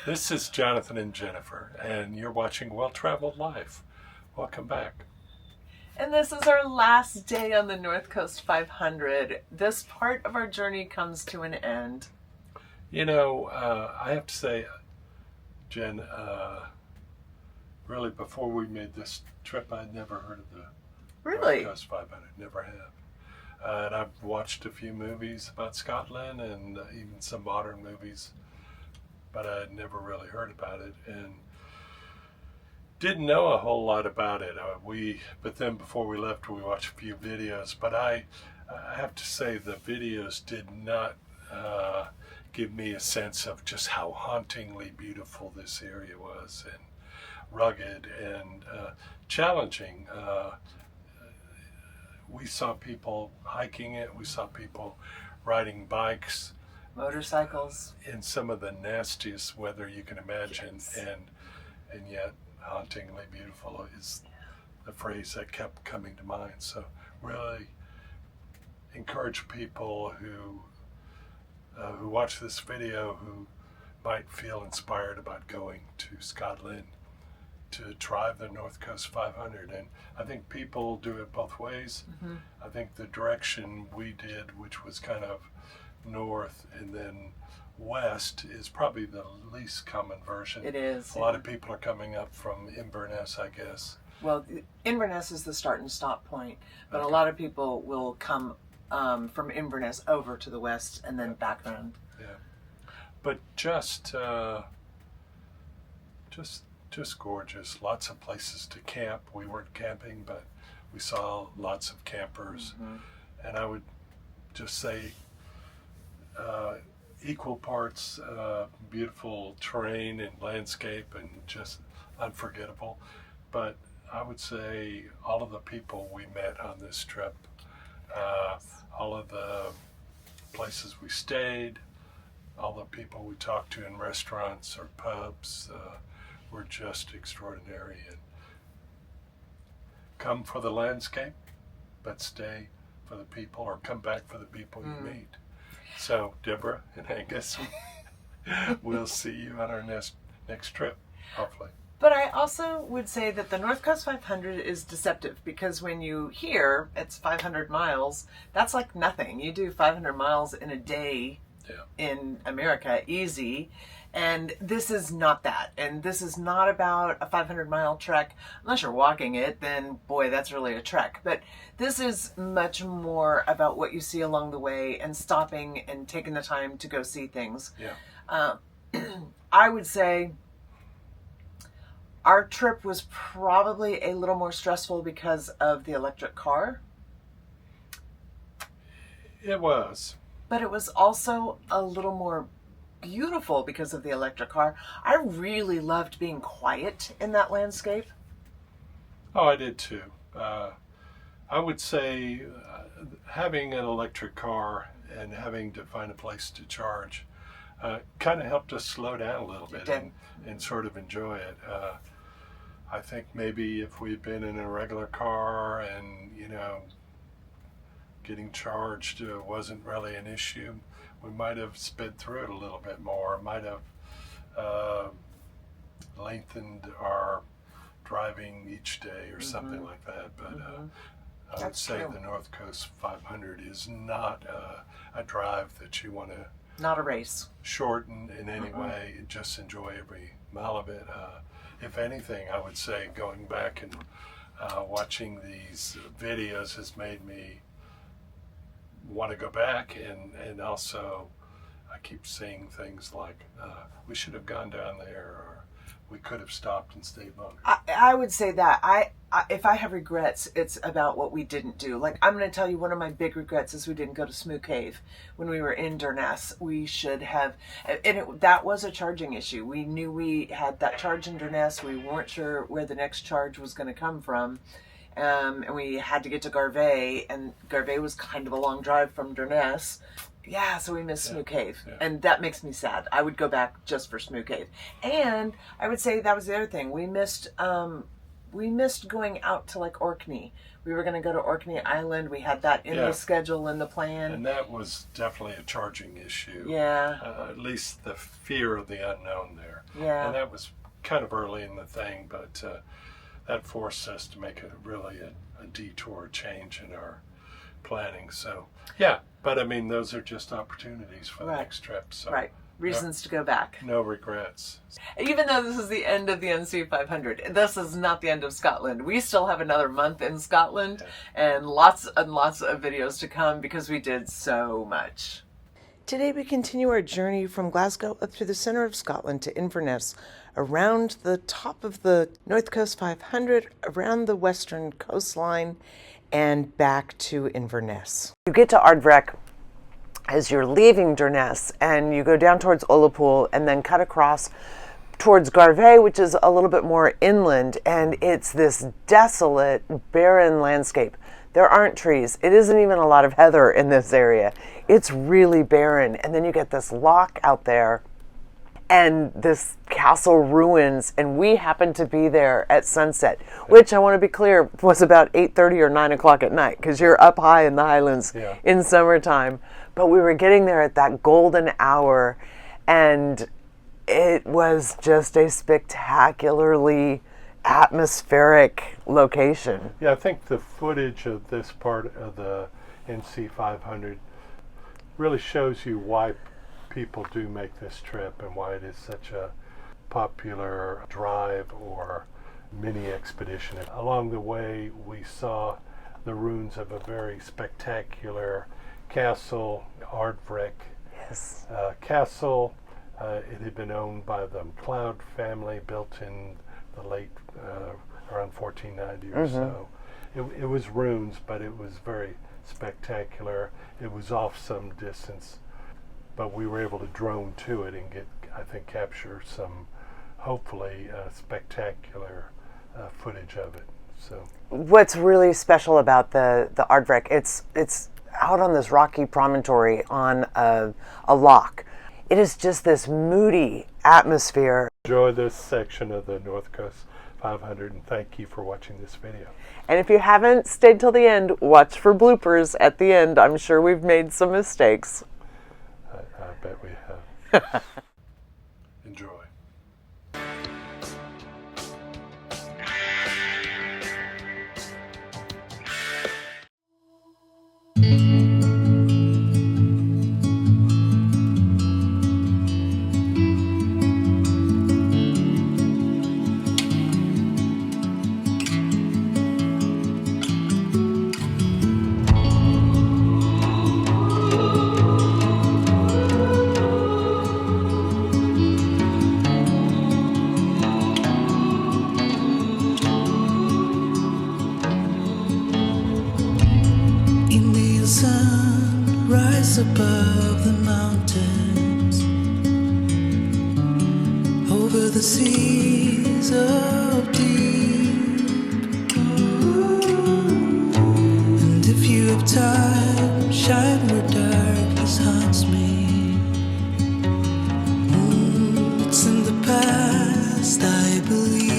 This is Jonathan and Jennifer, and you're watching Well Traveled Life. Welcome back. And this is our last day on the North Coast 500. This part of our journey comes to an end. You know, I have to say, Jen, really before we made this trip, I'd never heard of the Really? North Coast 500. Never have. And I've watched a few movies about Scotland and even some modern movies, but I had never really heard about it and didn't know a whole lot about it. But then before we left, we watched a few videos. But I have to say, the videos did not give me a sense of just how hauntingly beautiful this area was, and rugged and challenging. We saw people hiking it. We saw people riding bikes, Motorcycles. in some of the nastiest weather you can imagine, Yes. and yet hauntingly beautiful is the phrase that kept coming to mind. So really encourage people who watch this video who might feel inspired about going to Scotland to try the North Coast 500. And I think people do it both ways. Mm-hmm. I think the direction we did, which was kind of north and then west, is probably the least common version. It is. A lot of people are coming up from Inverness, I guess. Well, Inverness is the start and stop point, but a Okay. lot of people will come from Inverness over to the west and then back around. Yeah, but just gorgeous. Lots of places to camp. We weren't camping, but we saw lots of campers, Mm-hmm. and I would just say equal parts beautiful terrain and landscape and just unforgettable. But I would say all of the people we met on this trip, all of the places we stayed, all the people we talked to in restaurants or pubs were just extraordinary. And come for the landscape, but stay for the people, or come back for the people you meet. So, Deborah and Angus, we'll see you on our next trip, hopefully. But I also would say that the North Coast 500 is deceptive, because when you hear it's 500 miles, that's like nothing. You do 500 miles in a day in America, easy. And this is not that. And this is not about a 500-mile trek. Unless you're walking it, then boy, that's really a trek. But this is much more about what you see along the way and stopping and taking the time to go see things. Yeah. I would say our trip was probably a little more stressful because of the electric car, It was. but it was also a little more beautiful because of the electric car. I really loved being quiet in that landscape. Oh, I did too. I would say having an electric car and having to find a place to charge kind of helped us slow down a little bit and sort of enjoy it. I think maybe if we'd been in a regular car and, getting charged wasn't really an issue, we might have sped through it a little bit more, might have lengthened our driving each day or something like that. But I would That's say true. the North Coast 500 is not a drive that you want to Not a race. shorten in any way. Just enjoy every mile of it. If anything, I would say going back and watching these videos has made me want to go back, and also I keep seeing things like we should have gone down there, or we could have stopped and stayed longer. I would say that if I have regrets, it's about what we didn't do. Like, I'm going to tell you, one of my big regrets is we didn't go to Smoo Cave when we were in Durness. We should have, and that was a charging issue. We knew we had that charge in Durness. We weren't sure where the next charge was going to come from. And we had to get to Garve, and Garve was kind of a long drive from Durness. Yeah, so we missed Smoo Cave, and that makes me sad. I would go back just for Smoo Cave. And I would say that was the other thing. We missed we missed going out to like Orkney. We were going to go to Orkney Island. We had that in the schedule, in the plan. And that was definitely a charging issue. Yeah. At least the fear of the unknown there. Yeah. And that was kind of early in the thing, but that forced us to make a detour change in our planning. So, yeah. But I mean, those are just opportunities for the next trip. So. Right. Reasons to go back. No regrets. Even though this is the end of the NC 500, this is not the end of Scotland. We still have another month in Scotland and lots of videos to come because we did so much. Today we continue our journey from Glasgow up through the centre of Scotland to Inverness, around the top of the North Coast 500, around the western coastline, and back to Inverness. You get to Ardvreck as you're leaving Durness, and you go down towards Ullapool and then cut across towards Garve, which is a little bit more inland, and it's this desolate, barren landscape. There aren't trees. It isn't even a lot of heather in this area. It's really barren, and then you get this loch out there and this castle ruins, and we happened to be there at sunset, which I want to be clear was about 8:30 or 9 o'clock at night, because you're up high in the Highlands in summertime. But we were getting there at that golden hour, and it was just a spectacularly atmospheric location. Yeah, I think the footage of this part of the NC 500 really shows you why people do make this trip and why it is such a popular drive or mini expedition. Along the way, we saw the ruins of a very spectacular castle, Ardvreck Castle. It had been owned by the MacLeod family, built in the late, around 1490 or so. It was ruins, but it was very spectacular. It was off some distance, but we were able to drone to it and capture some, hopefully, spectacular footage of it. So, what's really special about the Ardvreck, it's out on this rocky promontory on a loch. It is just this moody atmosphere. Enjoy this section of the North Coast 500, and thank you for watching this video. And if you haven't stayed till the end, watch for bloopers at the end. I'm sure we've made some mistakes. I bet we have. Enjoy. Above the mountains, over the seas of deep, and if you have time, shine where darkness haunts me. It's in the past, I believe.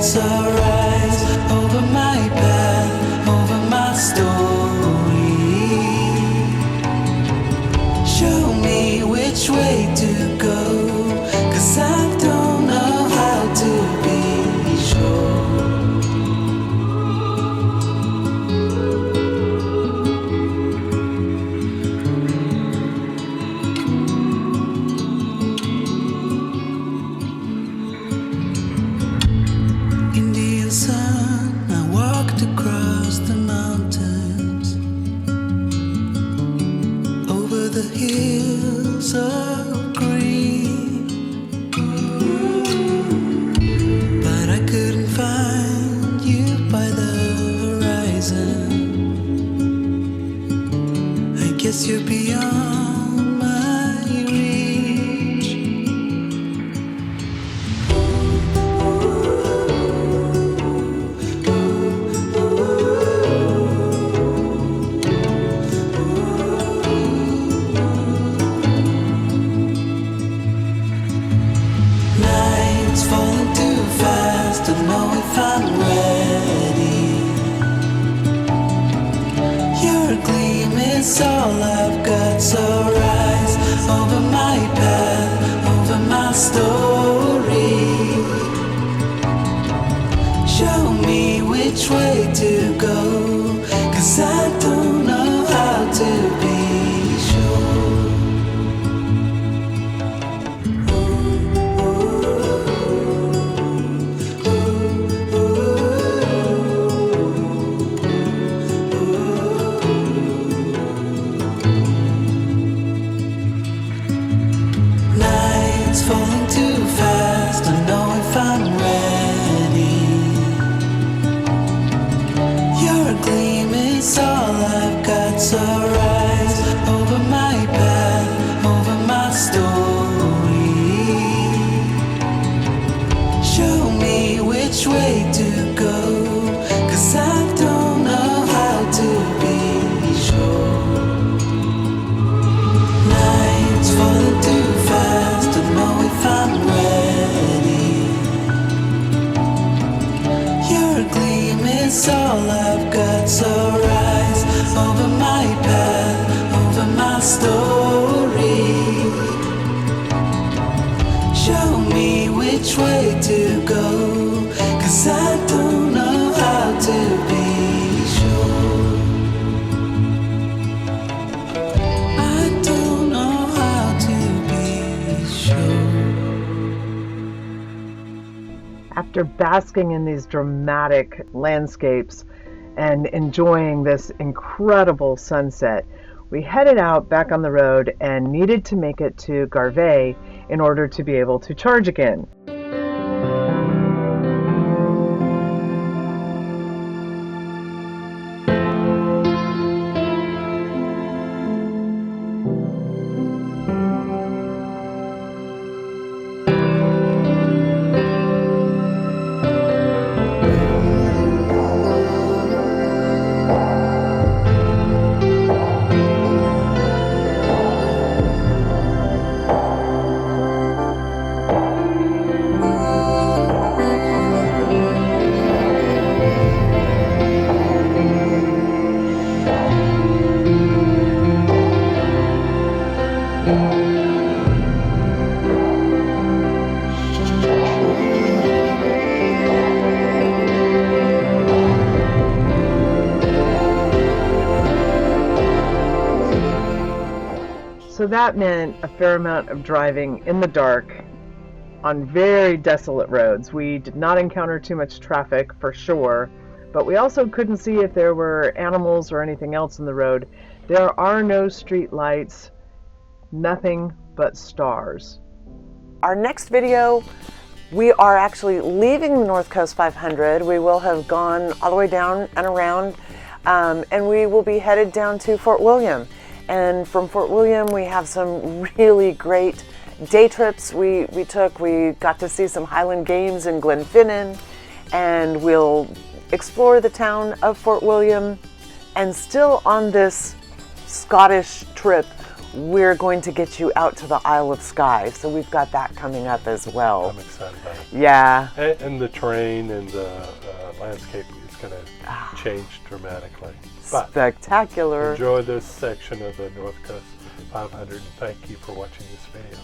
So rise over my path, over my story. Show me which way to go, 'cause I don't know how to be sure. But I couldn't find you by the horizon. 'cause you're beyond my reach. Nights falling too fast, don't know if I'm ready. Your gleam is all I've got, so rise over my path, over my story. Show me which way to go, 'cause I don't know how to be sure. Nights falling too fast, don't know if I'm ready. Your gleam is all I've got, so rise over my path, over my story. Show me which way to go, 'cause I don't know how to be sure. Nights falling too fast, don't know if I'm ready. Your gleam is all I've got, so rise over my path, over my story. Show me which way to go, 'cause I don't know how to be sure. I don't know how to be sure. After basking in these dramatic landscapes and enjoying this incredible sunset, we headed out back on the road and needed to make it to Garve in order to be able to charge again. So that meant a fair amount of driving in the dark on very desolate roads. We did not encounter too much traffic for sure, but we also couldn't see if there were animals or anything else in the road. There are no street lights, nothing but stars. Our next video, we are actually leaving the North Coast 500. We will have gone all the way down and around, and we will be headed down to Fort William. And from Fort William, we have some really great day trips we took. We got to see some Highland games in Glenfinnan, and we'll explore the town of Fort William. And still on this Scottish trip, we're going to get you out to the Isle of Skye. So we've got that coming up as well. I'm excited about it. Yeah. And the terrain and the landscape is going to change dramatically. But spectacular. Enjoy this section of the North Coast 500, and thank you for watching this video.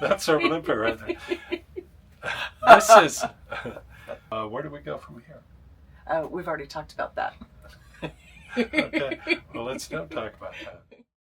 That's our blooper right there. This is. Where do we go from here? We've already talked about that. Okay. Well, let's not talk about that.